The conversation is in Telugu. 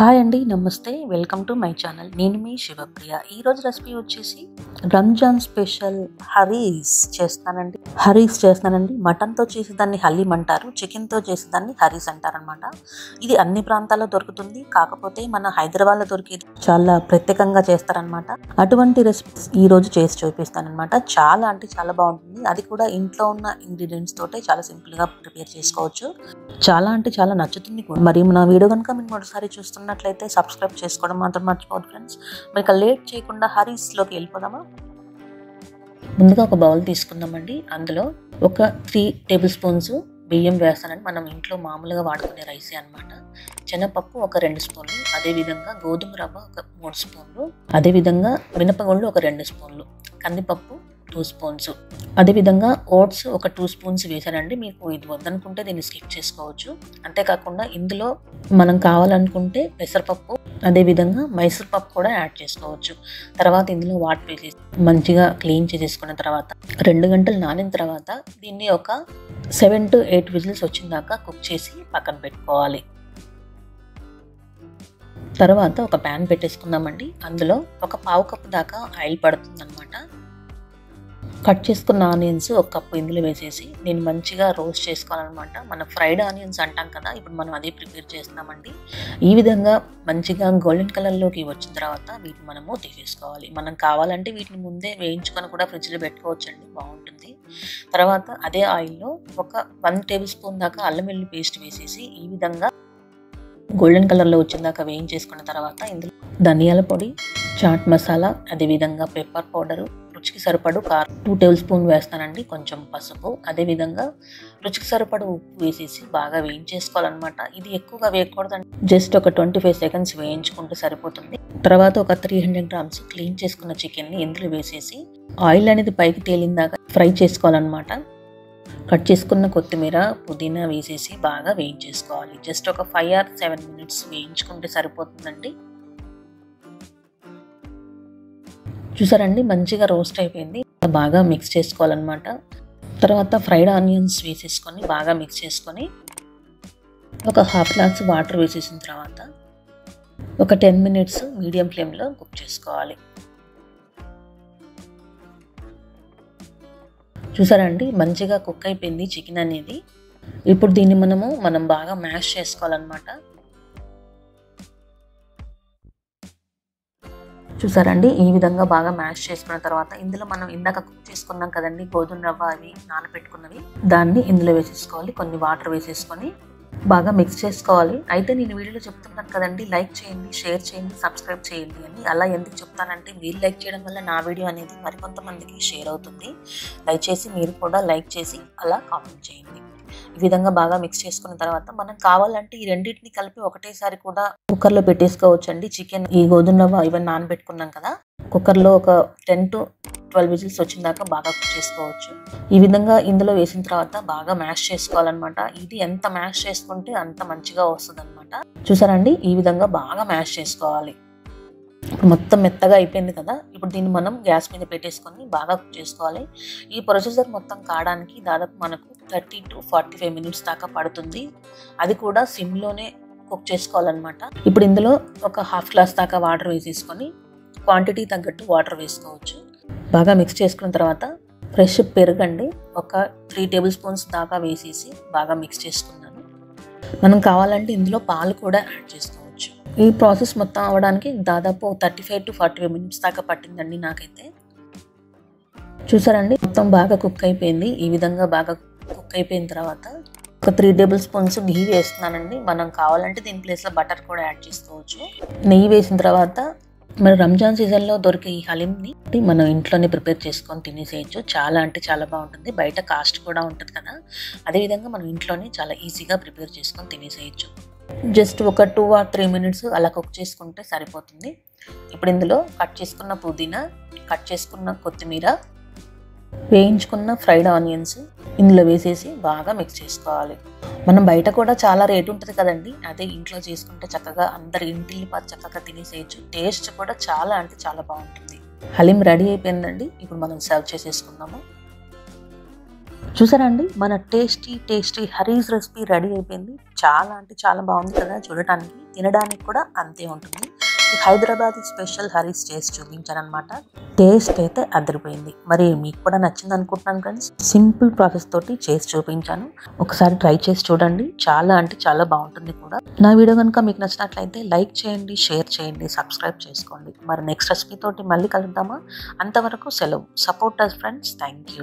హాయ్ అండి, నమస్తే. Welcome to my channel. నేను మీ శివప్రియ. ఈరోజు రెసిపీ వచ్చేసి రంజాన్ స్పెషల్ హరీస్ చేస్తానండి. మటన్తో చేసేదాన్ని హలీం అంటారు, చికెన్తో చేసేదాన్ని హరీస్ అంటారనమాట. ఇది అన్ని ప్రాంతాల్లో దొరుకుతుంది, కాకపోతే మన హైదరాబాద్లో దొరికేది చాలా ప్రత్యేకంగా చేస్తారనమాట. అటువంటి రెసిపీస్ ఈరోజు చేసి చూపిస్తానమాట. చాలా అంటే చాలా బాగుంటుంది. అది కూడా ఇంట్లో ఉన్న ఇంగ్రీడియంట్స్ తోటే చాలా సింపుల్గా ప్రిపేర్ చేసుకోవచ్చు. చాలా అంటే చాలా నచ్చుతుంది. మరి నా వీడియో కనుక మీరు మొదటిసారి చూస్తున్నట్లయితే సబ్స్క్రైబ్ చేసుకోవడం మాత్రం మర్చిపోవద్దు ఫ్రెండ్స్. మరి లేట్ చేయకుండా హరీస్లోకి వెళ్ళిపోదామా. ముందుగా ఒక బౌల్ తీసుకుందామండి. అందులో ఒక 3 టేబుల్ స్పూన్స్ బియ్యం వేస్తానండి. మనం ఇంట్లో మామూలుగా వాడుకునే రైసే అనమాట. శనగపప్పు ఒక 2 స్పూన్లు, అదేవిధంగా గోధుమ రవ్వ ఒక 3 స్పూన్లు, అదేవిధంగా మినపగుళ్ళు ఒక 2 స్పూన్లు, కందిపప్పు 2 స్పూన్స్, అదేవిధంగా ఓట్స్ ఒక 2 స్పూన్స్ వేసానండి. మీకు ఇది వద్దనుకుంటే దీన్ని స్కిప్ చేసుకోవచ్చు. అంతేకాకుండా ఇందులో మనం కావాలనుకుంటే పెసరపప్పు, అదేవిధంగా మైసూర్ పప్పు కూడా యాడ్ చేసుకోవచ్చు. తర్వాత ఇందులో వాటర్ వేసేసి మంచిగా క్లీన్ చేసేసుకున్న తర్వాత 2 గంటలు నానిన తర్వాత దీన్ని ఒక 7 to 8 విజిల్స్ వచ్చిందాకా కుక్ చేసి పక్కన పెట్టుకోవాలి. తర్వాత ఒక ప్యాన్ పెట్టేసుకుందామండి. అందులో ఒక 1/2 కప్పు దాకా ఆయిల్ పడుతుంది అనమాట. కట్ చేసుకున్న ఆనియన్స్ ఒక కప్పు ఇందులో వేసేసి నేను మంచిగా రోస్ట్ చేసుకోవాలన్నమాట. మనం ఫ్రైడ్ ఆనియన్స్ అంటాం కదా, ఇప్పుడు మనం అదే ప్రిపేర్ చేస్తున్నామండి. ఈ విధంగా మంచిగా గోల్డెన్ కలర్లోకి వచ్చిన తర్వాత వీటిని మనము తీసేసుకోవాలి. మనం కావాలంటే వీటిని ముందే వేయించుకొని కూడా ఫ్రిడ్జ్లో పెట్టుకోవచ్చండి, బాగుంటుంది. తర్వాత అదే ఆయిల్లో ఒక 1 టేబుల్ స్పూన్ దాకా అల్లం వెల్లుల్లి పేస్ట్ వేసేసి ఈ విధంగా గోల్డెన్ కలర్లో వచ్చిందాకా వేయించేసుకున్న తర్వాత ఇందులో ధనియాల పొడి, చాట్ మసాలా, అదేవిధంగా పెప్పర్ పౌడరు, రుచికి సరిపడు కారం 2 టేబుల్ స్పూన్ వేస్తానండి, కొంచెం పసుపు, అదేవిధంగా రుచికి సరిపడు ఉప్పు వేసేసి బాగా వేయించేసుకోవాలన్నమాట. ఇది ఎక్కువగా వేయకూడదండి, జస్ట్ ఒక 25 సెకండ్స్ వేయించుకుంటే సరిపోతుంది. తర్వాత ఒక 300 గ్రామ్స్ క్లీన్ చేసుకున్న చికెన్ని ఇందులో వేసేసి ఆయిల్ అనేది పైకి తేలిందాకా ఫ్రై చేసుకోవాలన్నమాట. కట్ చేసుకున్న కొత్తిమీర, పుదీనా వేసేసి బాగా వేయించేసుకోవాలి. జస్ట్ ఒక 5 or 7 మినిట్స్ వేయించుకుంటే సరిపోతుందండి. చూసారండి, మంచిగా రోస్ట్ అయిపోయింది. బాగా మిక్స్ చేసుకోవాలన్నమాట. తర్వాత ఫ్రైడ్ ఆనియన్స్ వేసేసుకొని బాగా మిక్స్ చేసుకొని ఒక 1/2 గ్లాస్ వాటర్ వేసేసిన తర్వాత ఒక 10 మినిట్స్ మీడియం ఫ్లేమ్లో కుక్ చేసుకోవాలి. చూసారండి, మంచిగా కుక్ అయిపోయింది చికెన్ అనేది. ఇప్పుడు దీన్ని మనం బాగా మ్యాష్ చేసుకోవాలన్నమాట. చూసారండి, ఈ విధంగా బాగా మ్యాష్ చేసుకున్న తర్వాత ఇందులో మనం ఇందాక కుక్ చేసుకున్నాం కదండి గోధుమ రవ్వ, అవి నానబెట్టుకున్నవి, దాన్ని ఇందులో వేసేసుకోవాలి. కొన్ని వాటర్ వేసేసుకొని బాగా మిక్స్ చేసుకోవాలి. అయితే నేను వీడియోలో చెప్తున్నాను కదండి, లైక్ చేయండి, షేర్ చేయండి, సబ్స్క్రైబ్ చేయండి అని. అలా ఎందుకు చెప్తానంటే మీరు లైక్ చేయడం వల్ల నా వీడియో అనేది మరికొంతమందికి షేర్ అవుతుంది. దయచేసి మీరు కూడా లైక్ చేసి అలా కామెంట్ చేయండి. ఈ విధంగా బాగా మిక్స్ చేసుకున్న తర్వాత మనం కావాలంటే ఈ రెండింటిని కలిపి ఒకటేసారి కూడా కుక్కర్లో పెట్టేసుకోవచ్చు అండి. చికెన్, ఈ గోధుమ రవ్వ ఇవన్నీ నానబెట్టుకున్నాం కదా, కుక్కర్లో ఒక 10 to 12 విజిల్స్ వచ్చిందాకా బాగా కుక్ చేసుకోవచ్చు. ఈ విధంగా ఇందులో వేసిన తర్వాత బాగా మ్యాష్ చేసుకోవాలన్నమాట. ఇది ఎంత మ్యాష్ చేసుకుంటే అంత మంచిగా వస్తుంది అనమాట. చూసారండి, ఈ విధంగా బాగా మ్యాష్ చేసుకోవాలి. మొత్తం మెత్తగా అయిపోయింది కదా, ఇప్పుడు దీన్ని మనం గ్యాస్ మీద పెట్టేసుకొని బాగా కుక్ చేసుకోవాలి. ఈ ప్రొసీజర్ మొత్తం కావడానికి దాదాపు మనకు 30 to 45 మినిట్స్ దాకా పడుతుంది. అది కూడా సిమ్లోనే కుక్ చేసుకోవాలన్నమాట. ఇప్పుడు ఇందులో ఒక 1/2 గ్లాస్ దాకా వాటర్ వేసేసుకొని క్వాంటిటీ తగ్గట్టు వాటర్ వేసుకోవచ్చు. బాగా మిక్స్ చేసుకున్న తర్వాత ఫ్రెష్ పెరుగండి ఒక 3 టేబుల్ స్పూన్స్ దాకా వేసేసి బాగా మిక్స్ చేసుకున్నాను. మనం కావాలంటే ఇందులో పాలు కూడా యాడ్ చేసుకోవచ్చు. ఈ ప్రాసెస్ మొత్తం అవ్వడానికి దాదాపు 35 to 45 మినిట్స్ దాకా పట్టిందండి నాకైతే. చూసారండి, మొత్తం బాగా కుక్ అయిపోయింది. ఈ విధంగా బాగా కుక్ అయిపోయిన తర్వాత ఒక 3 టేబుల్ స్పూన్స్ నెయ్యి వేస్తున్నానండి. మనం కావాలంటే దీని ప్లేస్లో బటర్ కూడా యాడ్ చేసుకోవచ్చు. నెయ్యి వేసిన తర్వాత మన రంజాన్ సీజన్లో దొరికే ఈ హలీంని మనం ఇంట్లోనే ప్రిపేర్ చేసుకొని తినేసేయచ్చు. చాలా అంటే చాలా బాగుంటుంది. బయట కాస్ట్ కూడా ఉంటుంది కదా, అదేవిధంగా మనం ఇంట్లోనే చాలా ఈజీగా ప్రిపేర్ చేసుకొని తినేసేయచ్చు. జస్ట్ ఒక 2 or 3 మినిట్స్ అలా కుక్ చేసుకుంటే సరిపోతుంది. ఇప్పుడు ఇందులో కట్ చేసుకున్న పుదీనా, కట్ చేసుకున్న కొత్తిమీర, వేయించుకున్న ఫ్రైడ్ ఆనియన్స్ ఇందులో వేసేసి బాగా మిక్స్ చేసుకోవాలి. మనం బయట కూడా చాలా రేటు ఉంటుంది కదండి, అదే ఇంట్లో చేసుకుంటే చక్కగా అందరి ఇంటిల్లిపాది చక్కగా తినేసేయచ్చు. టేస్ట్ కూడా చాలా అంటే చాలా బాగుంటుంది. హలీం రెడీ అయిపోయిందండి. ఇప్పుడు మనం సర్వ్ చేసేసుకుందాము. చూసారా అండి, మన టేస్టీ హరీస్ రెసిపీ రెడీ అయిపోయింది. చాలా అంటే చాలా బాగుంది కదా, చూడటానికి తినడానికి కూడా అంతే ఉంటుంది. హైదరాబాద్ స్పెషల్ హరీస్ చేసి చూపించాను అనమాట. టేస్ట్ అయితే అదిరిపోయింది. మరి మీకు కూడా నచ్చింది అనుకుంటున్నాను ఫ్రెండ్స్. సింపుల్ ప్రాసెస్ తోటి చేసి చూపించాను, ఒకసారి ట్రై చేసి చూడండి. చాలా అంటే చాలా బాగుంటుంది కూడా. నా వీడియో కనుక మీకు నచ్చినట్లయితే లైక్ చేయండి, షేర్ చేయండి, సబ్స్క్రైబ్ చేసుకోండి. మరి నెక్స్ట్ రెసిపీ తోటి మళ్ళీ కలుద్దామా? అంతవరకు సెలవు. Support us friends. Thank you.